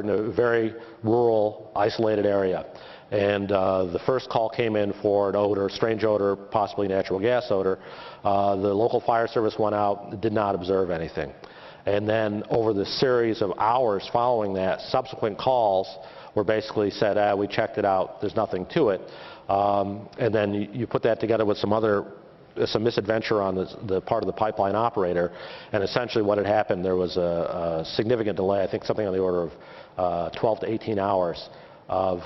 in a very rural, isolated area. And the first call came in for an odor, strange odor, possibly natural gas odor. The local fire service went out, did not observe anything. And then over the series of hours following that, subsequent calls were basically said, we checked it out, there's nothing to it. And then you put that together with some misadventure on the part of the pipeline operator, and essentially what had happened, there was a significant delay, I think something on the order of 12 to 18 hours of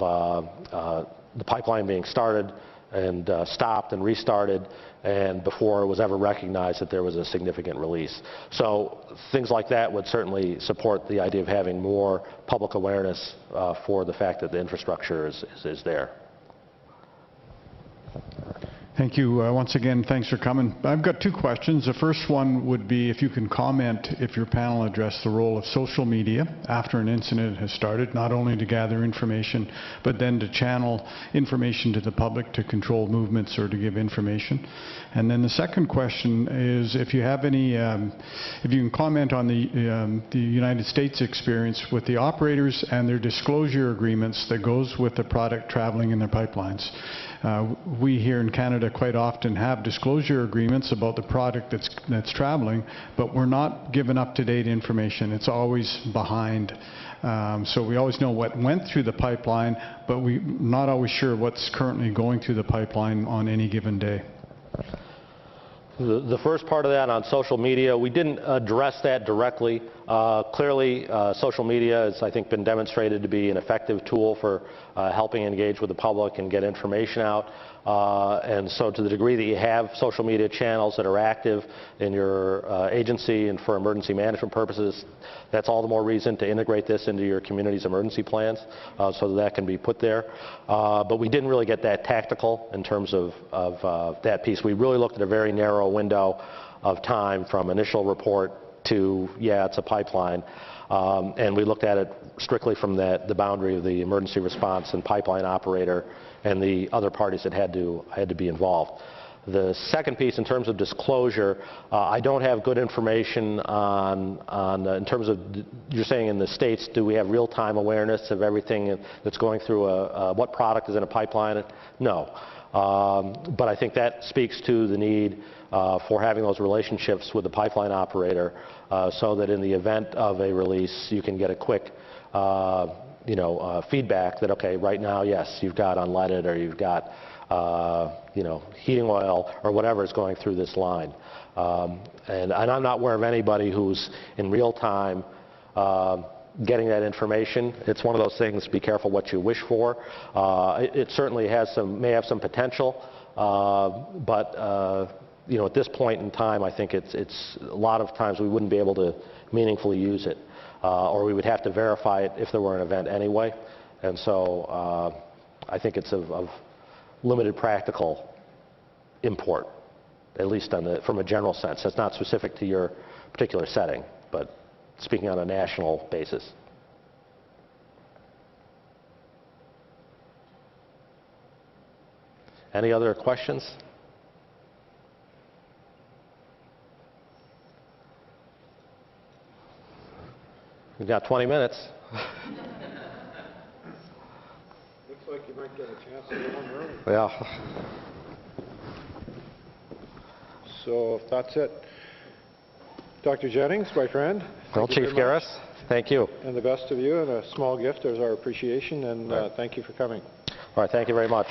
the pipeline being started and stopped and restarted, and before it was ever recognized that there was a significant release. So things like that would certainly support the idea of having more public awareness for the fact that the infrastructure is there. Thank you. Once again, thanks for coming. I've got two questions. The first one would be if you can comment, if your panel addressed the role of social media after an incident has started, not only to gather information, but then to channel information to the public to control movements or to give information. And then the second question is if you have any, if you can comment on the United States experience with the operators and their disclosure agreements that goes with the product traveling in their pipelines. We here in Canada quite often have disclosure agreements about the product that's traveling, but we're not given up-to-date information. It's always behind. So we always know what went through the pipeline, but we're not always sure what's currently going through the pipeline on any given day. The first part of that on social media, we didn't address that directly. Clearly, social media has, I think, been demonstrated to be an effective tool for helping engage with the public and get information out. And so to the degree that you have social media channels that are active in your agency and for emergency management purposes, that's all the more reason to integrate this into your community's emergency plans so that can be put there. But we didn't really get that tactical in terms of that piece. We really looked at a very narrow window of time from initial report to, yeah, it's a pipeline. And we looked at it strictly from the boundary of the emergency response and pipeline operator and the other parties that had to be involved. The second piece, in terms of disclosure, I don't have good information on in terms of, you're saying in the States, do we have real-time awareness of everything that's going through what product is in a pipeline? No. But I think that speaks to the need for having those relationships with the pipeline operator so that in the event of a release, you can get a quick feedback that, okay, right now, yes, you've got unleaded or you've got heating oil or whatever is going through this line. And I'm not aware of anybody who's in real time getting that information. It's one of those things, be careful what you wish for. It certainly may have some potential, but at this point in time, I think it's a lot of times we wouldn't be able to meaningfully use it, or we would have to verify it if there were an event anyway. And so I think it's of limited practical import, at least from a general sense. That's not specific to your particular setting, but speaking on a national basis. Any other questions? We've got 20 minutes. Looks like you might get a chance to go home early. Yeah. So if that's it, Dr. Jennings, my friend. Well, Chief Garris, thank you. And the best of you, and a small gift as our appreciation, and right. Thank you for coming. All right, thank you very much.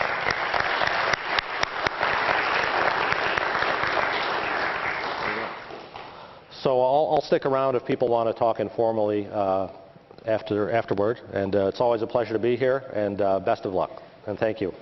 So I'll stick around if people want to talk informally afterward, and it's always a pleasure to be here, and best of luck, and thank you.